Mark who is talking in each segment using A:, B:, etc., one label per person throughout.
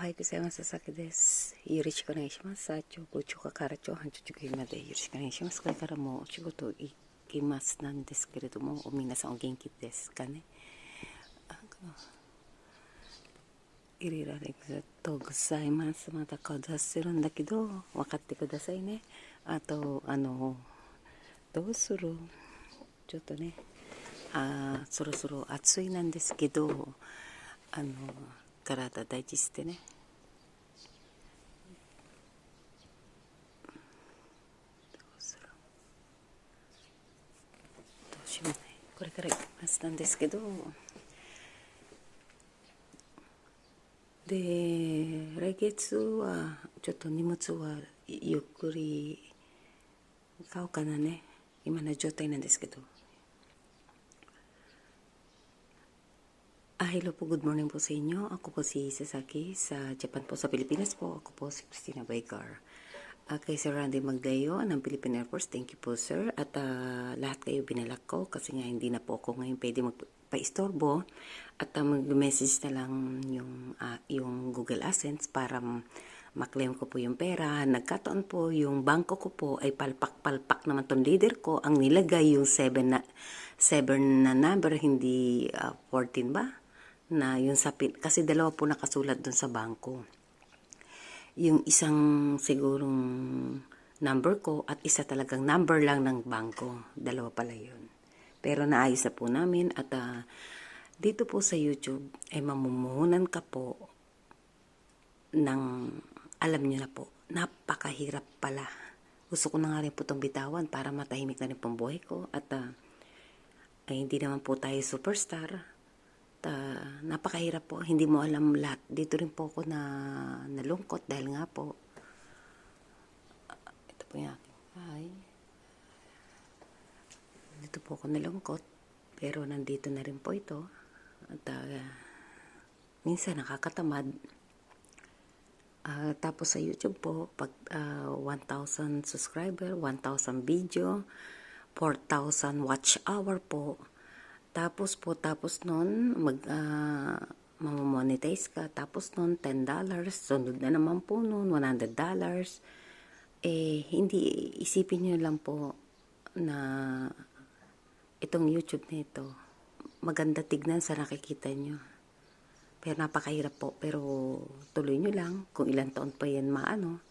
A: はい、ございます。さきです。よろしくお願いします。ごちょかからちょ、はんちょちょきまでよろしくお願いします。これからもお仕事行きますなんですけれども、皆さんお元気ですかね。いろいろありがとうございます。まだ顔出してるんだけど、分かってくださいね。あと、どうするちょっとね、そろそろ暑いなんですけど、体大事してね。どうしようもない。これから行きますなんですけど、で、来月はちょっと荷物はゆっくり買おうかなね。今の状態なんですけど。Hello po, good morning po sa inyo. Ako po si Sasaki sa Japan po, sa Pilipinas po. Ako po si Christina Baygar. Kay Sir Randy Magdayo ng Philippine Air Force, thank you po sir. At lahat kayo binalak ko kasi nga hindi na po ako ngayon pwede magpa-istorbo. At mag-message na lang yung Google AdSense para maklaim ko po yung pera. Nagkataon po yung bangko ko po ay palpak-palpak naman tong leader ko. Ang nilagay yung 7 na number, hindi 14 ba? Na yung kasi dalawa po nakasulat dun sa bangko. Yung isang sigurong number ko at isa talagang number lang ng bangko. Dalawa pala yun. Pero naayos na po namin at dito po sa YouTube ay mamumuhunan ka po ng alam nyo na po, napakahirap pala. Gusto ko na nga rin po itong bitawan para matahimik na rin pong buhay ko at ay hindi naman po tayo superstar. Napakahirap po, hindi mo alam lahat. Dito rin po ako nalungkot dahil nga po ito po yung aking bahay. Dito po ako nalungkot pero nandito na rin po ito at minsan nakakatamad. Tapos sa YouTube po pag 1,000 subscriber, 1,000 video, 4,000 watch hour po. Tapos nun, mamamonetize ka. Tapos nun, $10. Sunod na naman po nun, $100. Hindi, isipin nyo lang po na itong YouTube nito, maganda tignan sa nakikita nyo. Pero napakahirap po. Pero tuloy nyo lang kung ilang taon pa yan maano.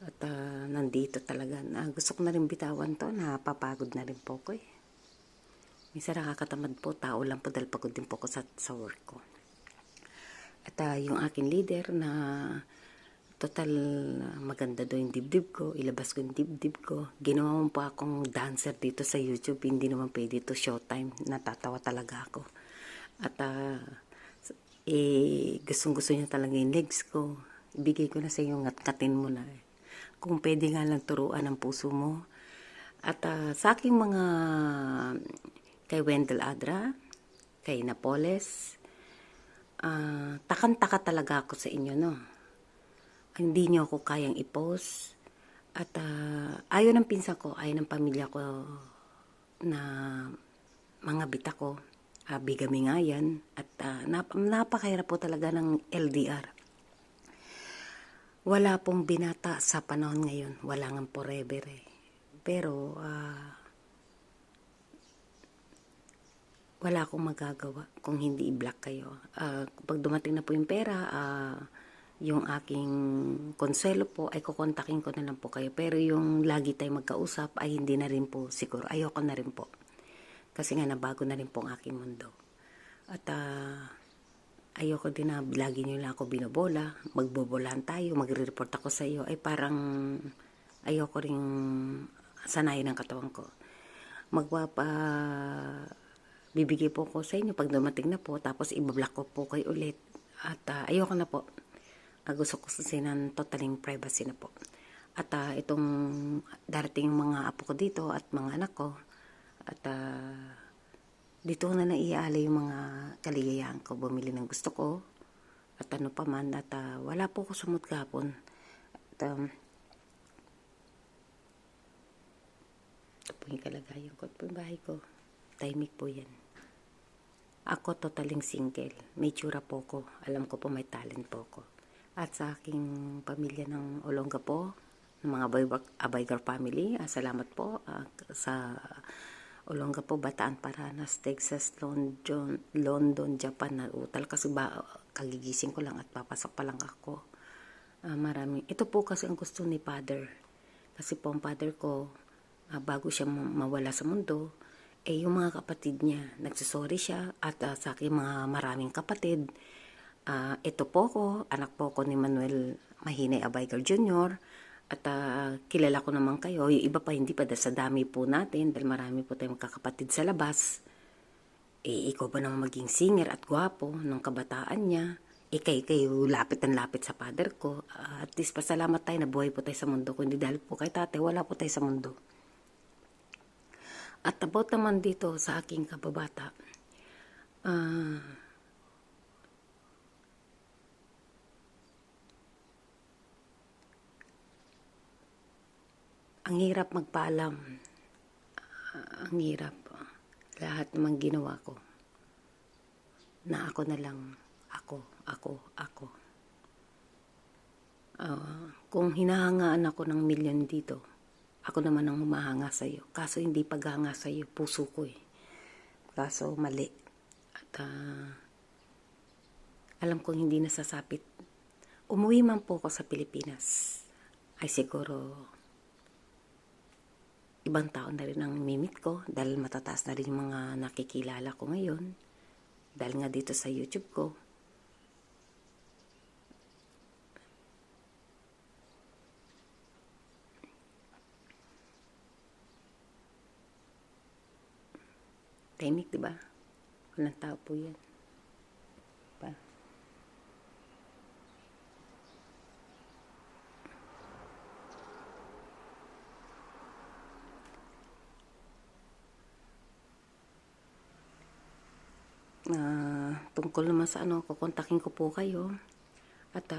A: At nandito talaga. Gusto ko na rin bitawan to. Napapagod na rin po ko eh. Minsan nakakatamad po, tao lang po dahil pagod din po ko sa work ko. At yung aking leader na total maganda do yung dibdib ko, ilabas ko yung dibdib ko. Ginawa mo po akong dancer dito sa YouTube, hindi naman pwede ito showtime, natatawa talaga ako. At gustong gusto niya talaga yung legs ko. Ibigay ko na sa iyo, ngat-ngatin mo na. Kung pwede nga lang turuan ang puso mo. At sa aking mga kay Wendell Adra, kay Napoles, takang-taka talaga ako sa inyo, no? Hindi nyo ako kayang i-post. At ayaw ng pinsan ko, ayaw ng pamilya ko na mga bita ko. Bigami nga yan. At napakahirap po talaga ng LDR. Wala pong binata sa panahon ngayon. Wala nga forever eh. Pero, wala akong magagawa kung hindi i-block kayo. Pag dumating na po yung pera, yung aking konsuelo po ay kukontakin ko na lang po kayo. Pero yung lagi tayo magkausap ay hindi na rin po siguro. Ayoko na rin po. Kasi nga nabago na rin po ang aking mundo. At ayoko din na lagi nyo lang ako binobola. Magbobolahan tayo, magre-report ako sa iyo. Ay parang ayoko rin sanayin ng katawan ko. Bibigay po ko sa inyo pag dumating na po, tapos ibablock ko po kayo ulit. At ayoko na po. Gusto ko ng totaling privacy na po. At itong darating yung mga apo ko dito at mga anak ko. At dito na naiaalay yung mga kaligayahan ko. Bumili ng gusto ko. At ano pa man. At wala po ko sumot kahapon. At ito po yung kalagayan ko. Ito po yung bahay ko. Tahimik po yan. Ako totaling single. May tsura po ko. Alam ko po may talent po ko. at sa aking pamilya ng Olongapo, ng mga Abaigar family. Salamat po sa Olongapo, Bataan, Paranas, Texas, London, Japan na utal kasi kagigising ko lang at papasok pa lang ako. Maraming. Ito po kasi ang gusto ni Father. Kasi po ang Father ko, bago siya mawala sa mundo, yung mga kapatid niya, nagsusorry siya at sa aking mga maraming kapatid. Ito po ko, anak po ko ni Manuel Mahinay Abaigar Jr. At kilala ko naman kayo, yung iba pa hindi pa sa dami po natin dahil marami po tayong kakapatid sa labas. Ikaw ba naman maging singer at gwapo ng kabataan niya? Kayo lapit ang lapit sa father ko. At least pasalamat tayo na buhay po tayo sa mundo. Kundi dahil po kay tate, wala po tayo sa mundo. At about naman dito sa aking kababata, ang hirap magpaalam. Ang hirap. Lahat naman ginawa ko. Na ako na lang. Ako. Kung hinahangaan ako ng milyon dito, ako naman ang humahanga sa'yo. Kaso hindi paghanga sa'yo, puso ko eh. Kaso mali. At alam kong hindi nasasapit. Umuwi man po ako sa Pilipinas, ay siguro ibang tao na rin ang mimit ko dahil matataas na rin yung mga nakikilala ko ngayon dahil nga dito sa YouTube ko. Tahimik, diba? Walang tao po yan. Diba? Tungkol naman sa kukontakin ko po kayo at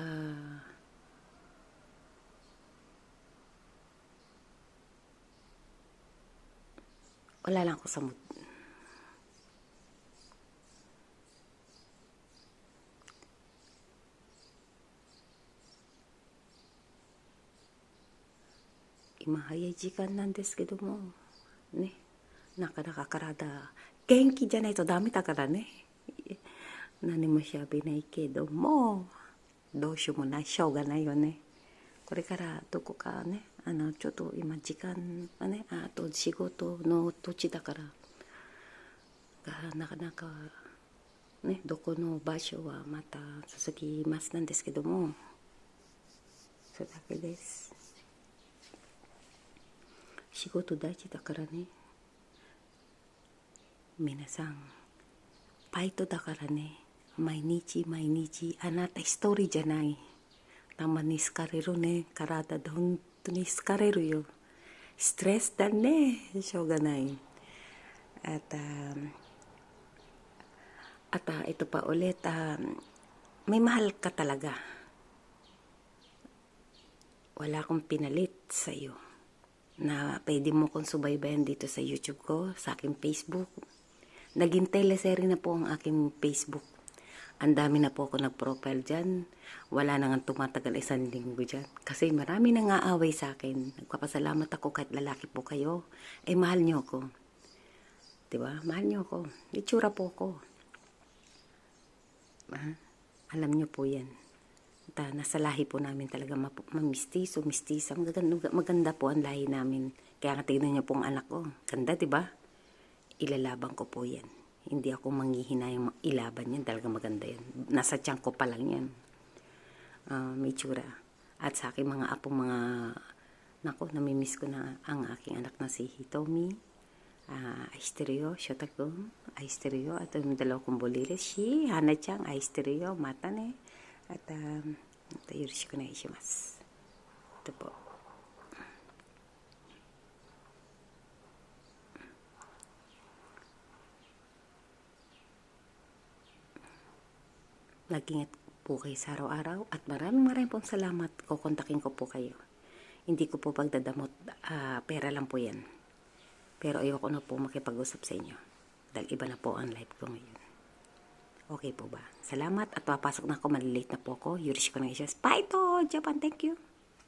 A: wala lang ako sa mood. Imahaya jikanなんですけどもね、なかなか体元気じゃないとダメだからね。何もしゃべないけども、どうしようもない、しょうがないよね。これからどこかね、ちょっと今時間がね、あと仕事の土地だから、なかなかね、どこの場所はまた続きますなんですけども、それだけです。仕事大事だからね。皆さん、バイトだからね、毎日あなた一人じゃない。たまに疲れるね。体で本当に疲れるよ。ストレスだね。しょうがない。At ito pa ulit, may mahal ka talaga. Wala akong pinalit sa iyo na pwede mo kong subaybayan dito sa YouTube ko, sa aking Facebook. Naging teleserye na po ang aking Facebook. Ang dami na po ako nag-profile dyan. Wala na nga tumatagal 1 linggo dyan. Kasi marami nang aaway sa akin. Nagpapasalamat ako kahit lalaki po kayo. Mahal nyo ako. Diba? Mahal nyo ako. Itsura po ako. Alam nyo po yan. Nasa lahi po namin talaga mamistiso, mistisa. Maganda po ang lahi namin. Kaya nga tignan nyo po ang anak ko. Ganda, diba? Ilalaban ko po yan. Hindi ako manghihinayang ilaban yan. Talaga maganda yan. Nasa tiyan ko pa lang yan. May tsura. At sa aking mga apong namimiss ko na ang aking anak na si Hitomi. Aisterio, Shotakun, Aisterio. At yung dalawa kong bolire. Si Hana-chan, Aisterio, mata ne. At yoroshiku onegai shimasu. Ito po. Nag-ingat po kayo sa araw-araw at maraming pong salamat. Kukontakin ko po kayo. Hindi ko po pagdadamot, pera lang po yan. Pero ayoko na po makipag-usap sa inyo dahil iba na po ang life ko ngayon. Okay po ba? Salamat at papasok na ako. Malilate na po ako. Yurishi ko na isya. Bye to! Japan, thank you!